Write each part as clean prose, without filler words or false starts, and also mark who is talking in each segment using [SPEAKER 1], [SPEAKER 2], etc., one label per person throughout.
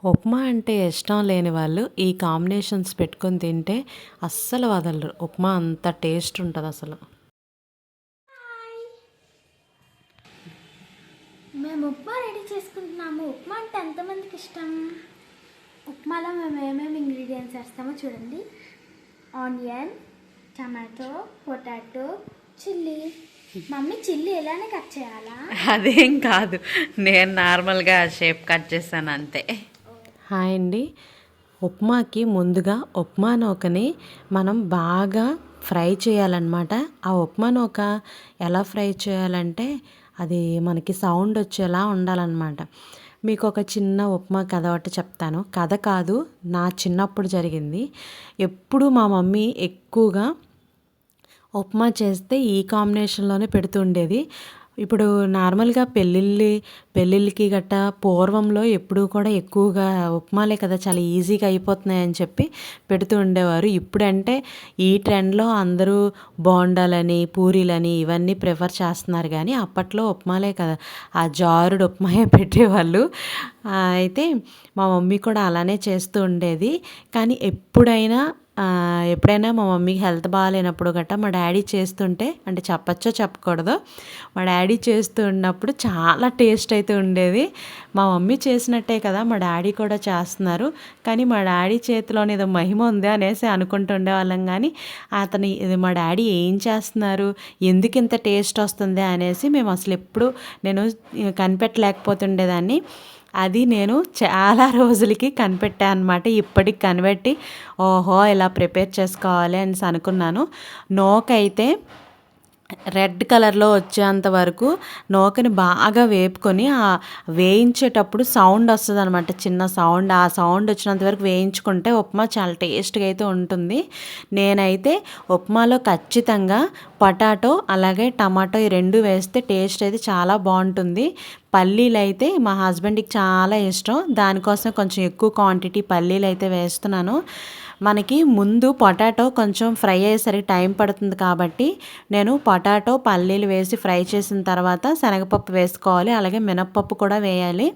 [SPEAKER 1] ఉప్మా అంటే ఇష్టం లేని వాళ్ళు ఈ కాంబినేషన్స్ పెట్టుకొని తింటే అస్సలు వదలరు. ఉప్మా అంత టేస్ట్ ఉంటుంది అసలు.
[SPEAKER 2] మేము ఉప్మా రెడీ చేసుకుంటున్నాము. ఉప్మా అంటే ఎంతమందికి ఇష్టం? ఉప్మాలో మేము ఏమేమి ఇంగ్రీడియంట్స్ వేస్తామో చూడండి. Onion, tomato, potato, chilli. Mummy chilli ఎలానే కట్ చేయాలా?
[SPEAKER 3] అదేం కాదు, నేను నార్మల్గా షేప్ కట్ చేశాను అంతే.
[SPEAKER 1] హాయ్ అండి. ఉప్మాకి ముందుగా ఉప్మా నూకని మనం బాగా ఫ్రై చేయాలన్నమాట. ఆ ఉప్మా నూక ఎలా ఫ్రై చేయాలంటే అది మనకి సౌండ్ వచ్చేలా ఉండాలన్నమాట. మీకు ఒక చిన్న ఉప్మా కథ ఒకటి చెప్తాను. కథ కాదు, నా చిన్నప్పుడు జరిగింది. ఎప్పుడు మా మమ్మీ ఎక్కువగా ఉప్మా చేస్తే ఈ కాంబినేషన్లోనే పెడుతుండేది. ఇప్పుడు నార్మల్గా పెళ్ళిళ్ళకి గట్టా పూర్వంలో ఎప్పుడూ కూడా ఎక్కువగా ఉప్మాలే కదా, చాలా ఈజీగా అయిపోతున్నాయని చెప్పి పెడుతూ ఉండేవారు. ఇప్పుడంటే ఈ ట్రెండ్లో అందరూ బోండాలని, పూరీలని ఇవన్నీ ప్రిఫర్ చేస్తున్నారు. కానీ అప్పట్లో ఉప్మాలే కదా, ఆ జారుడు ఉప్మాయే పెట్టేవాళ్ళు. అయితే మా మమ్మీ కూడా అలానే చేస్తూ ఉండేది. కానీ ఎప్పుడైనా మా మమ్మీకి హెల్త్ బాగాలేనప్పుడు గట్టా మా డాడీ చేస్తుంటే, అంటే చెప్పచ్చో చెప్పకూడదో, మా డాడీ చేస్తూ ఉన్నప్పుడు చాలా టేస్ట్ అయితే ఉండేది. మా మమ్మీ చేసినట్టే కదా మా డాడీ కూడా చేస్తున్నారు, కానీ మా డాడీ చేతిలోని ఏదో మహిమ ఉంది అనేసి అనుకుంటుండేవాళ్ళం. కానీ ఇది మా డాడీ ఏం చేస్తున్నారు, ఎందుకు ఇంత టేస్ట్ వస్తుంది అనేసి మేము అసలు ఎప్పుడు నేను కనిపెట్టలేకపోతుండేదాన్ని. అది నేను చాలా రోజులకి కనిపెట్టాను అనమాట. ఇప్పటికి కనిపెట్టి ఓహో ఇలా ప్రిపేర్ చేసుకోవాలి అనేసి అనుకున్నాను. నూకైతే రెడ్ కలర్లో వచ్చేంత వరకు నూకని బాగా వేపుకొని వేయించేటప్పుడు సౌండ్ వస్తుంది అనమాట, చిన్న సౌండ్. ఆ సౌండ్ వచ్చినంత వరకు వేయించుకుంటే ఉప్మా చాలా టేస్ట్గా అయితే ఉంటుంది. నేనైతే ఉప్మాలో ఖచ్చితంగా పొటాటో అలాగే టమాటో ఈ రెండు వేస్తే టేస్ట్ అయితే చాలా బాగుంటుంది. పల్లీలు అయితే మా హస్బెండ్కి చాలా ఇష్టం, దానికోసం కొంచెం ఎక్కువ క్వాంటిటీ పల్లీలు అయితే వేస్తున్నాను. మనకి ముందు పొటాటో కొంచెం ఫ్రై అయ్యేసరికి టైం పడుతుంది కాబట్టి నేను పొటాటో పల్లీలు వేసి ఫ్రై చేసిన తర్వాత శనగపప్పు వేసుకోవాలి, అలాగే మినప్పప్పు కూడా వేయాలి.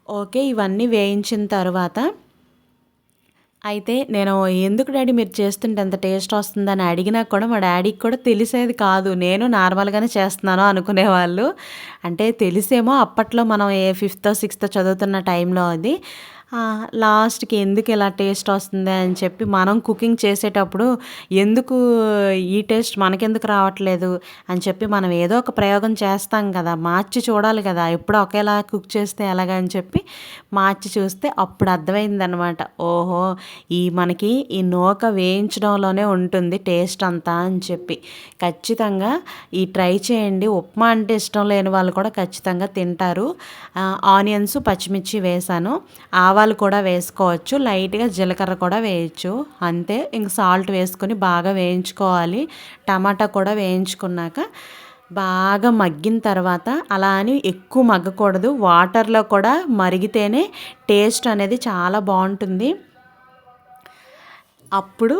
[SPEAKER 1] ఓకే, ఇవన్నీ వేయించిన తర్వాత అయితే నేను ఎందుకు డాడీ మీరు చేస్తుంటే ఎంత టేస్ట్ వస్తుందని అడిగినా కూడా మా డాడీకి కూడా తెలిసేది కాదు. నేను నార్మల్గానే చేస్తున్నాను అనుకునేవాళ్ళు. అంటే తెలిసేమో అప్పట్లో మనం ఫిఫ్త్ సిక్స్త్ చదువుతున్న టైంలో అది. లాస్ట్కి ఎందుకు ఇలా టేస్ట్ వస్తుంది అని చెప్పి మనం కుకింగ్ చేసేటప్పుడు ఎందుకు ఈ టేస్ట్ మనకెందుకు రావట్లేదు అని చెప్పి మనం ఏదో ఒక ప్రయోగం చేస్తాం కదా, మార్చి చూడాలి కదా, ఎప్పుడు ఒకేలా కుక్ చేస్తే ఎలాగని చెప్పి మార్చి చూస్తే అప్పుడు అర్థమైందనమాట. ఓహో, మనకి ఈ నూక వేయించడంలోనే ఉంటుంది టేస్ట్ అంతా అని చెప్పి. ఖచ్చితంగా ట్రై చేయండి. ఉప్మా అంటే ఇష్టం లేని వాళ్ళు కూడా ఖచ్చితంగా తింటారు. ఆనియన్స్ పచ్చిమిర్చి వేసాను, ఆవాలు కూడా వేసుకోవచ్చు, లైట్గా జీలకర్ర కూడా వేయచ్చు, అంతే. ఇంక సాల్ట్ వేసుకొని బాగా వేయించుకోవాలి. టమాటా కూడా వేయించుకున్నాక బాగా మగ్గిన తర్వాత, అలా అని ఎక్కువ మగ్గకూడదు, వాటర్లో కూడా మరిగితేనే టేస్ట్ అనేది చాలా బాగుంటుంది. అప్పుడు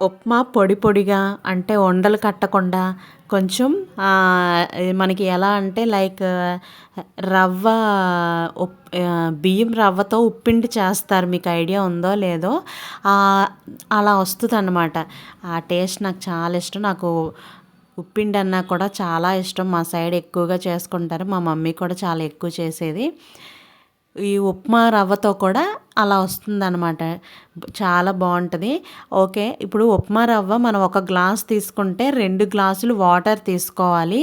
[SPEAKER 1] ఉప్మా పొడి పొడిగా, అంటే ఉండలు కట్టకుండా కొంచెం మనకి ఎలా అంటే లైక్ రవ్వ బియ్యం రవ్వతో ఉప్పిండి చేస్తారు, మీకు ఐడియా ఉందో లేదో, అలా వస్తుంది అన్నమాట. ఆ టేస్ట్ నాకు చాలా ఇష్టం. నాకు ఉప్పిండి అన్నా కూడా చాలా ఇష్టం. మా సైడ్ ఎక్కువగా చేసుకుంటారు, మా మమ్మీ కూడా చాలా ఎక్కువ చేసేది. ఈ ఉప్మా రవ్వతో కూడా అలా వస్తుందన్నమాట, చాలా బాగుంటుంది. ఓకే, ఇప్పుడు ఉప్మా రవ్వ మనం ఒక గ్లాస్ తీసుకుంటే 2 గ్లాసులు వాటర్ తీసుకోవాలి.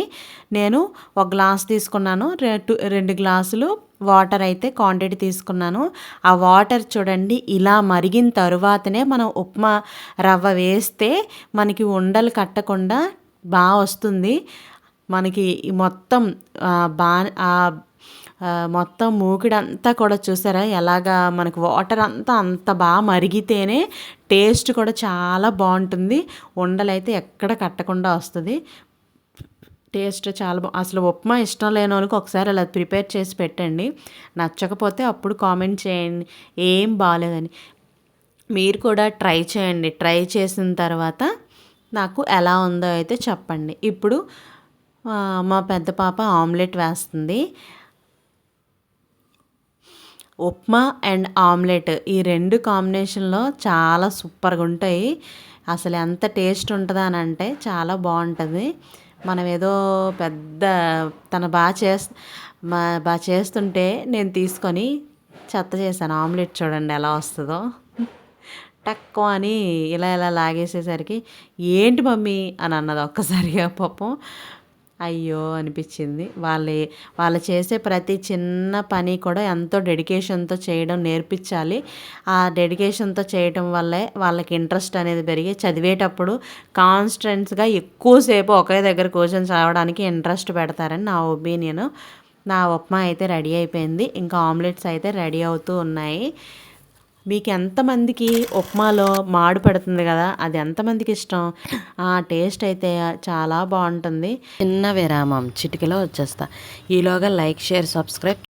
[SPEAKER 1] నేను ఒక గ్లాస్ తీసుకున్నాను, 2 గ్లాసులు వాటర్ అయితే క్వాంటిటీ తీసుకున్నాను. ఆ వాటర్ చూడండి, ఇలా మరిగిన తరువాతనే మనం ఉప్మా రవ్వ వేస్తే మనకి ఉండలు కట్టకుండా బాగా వస్తుంది. మనకి మొత్తం మొత్తం మూకిడంతా కూడా చూసారా ఎలాగా మనకు వాటర్ అంత బాగా మరిగితేనే టేస్ట్ కూడా చాలా బాగుంటుంది. ఉండలైతే ఎక్కడ కట్టకుండా వస్తుంది, టేస్ట్ చాలా అసలు ఉప్మా ఇష్టం లేని వాళ్ళకి ఒకసారి అలా ప్రిపేర్ చేసి పెట్టండి. నచ్చకపోతే అప్పుడు కామెంట్ చేయండి ఏం బాగాలేదని. మీరు కూడా ట్రై చేయండి. ట్రై చేసిన తర్వాత నాకు ఎలా ఉందో అయితే చెప్పండి. ఇప్పుడు మా పెద్ద పాప ఆమ్లెట్ వేస్తుంది. ఉప్మా అండ్ ఆమ్లెట్ ఈ రెండు కాంబినేషన్లో చాలా సూపర్గా ఉంటాయి. అసలు ఎంత టేస్ట్ ఉంటుందా అని అంటే చాలా బాగుంటుంది. మనం ఏదో పెద్ద తను బాగా చేస్తుంటే నేను తీసుకొని చెత్త చేశాను. ఆమ్లెట్ చూడండి ఎలా వస్తుందో, టక్కు అని ఇలా ఇలా లాగేసేసరికి ఏంటి మమ్మీ అని అన్నది ఒక్కసారిగా. పాపం అయ్యో అనిపించింది. వాళ్ళు చేసే ప్రతి చిన్న పని కూడా ఎంతో డెడికేషన్తో చేయడం నేర్పించాలి. ఆ డెడికేషన్తో చేయటం వల్లే వాళ్ళకి ఇంట్రెస్ట్ అనేది పెరిగి చదివేటప్పుడు కాన్స్టెంట్స్గా ఎక్కువసేపు ఒకే దగ్గర కూర్చొని చదవడానికి ఇంట్రెస్ట్ పెడతారని నా ఒపీనియన్. నా ఉప్మా అయితే రెడీ అయిపోయింది. ఇంకా ఆమ్లెట్స్ అయితే రెడీ అవుతూ ఉన్నాయి. మీకు ఎంతమందికి ఉప్మాలో మాడు పడుతుంది కదా, అది ఎంతమందికి ఇష్టం? ఆ టేస్ట్ అయితే చాలా బాగుంటుంది. చిన్న విరామం, చిటికలో వచ్చేస్తా. ఈలోగా లైక్, షేర్, సబ్స్క్రైబ్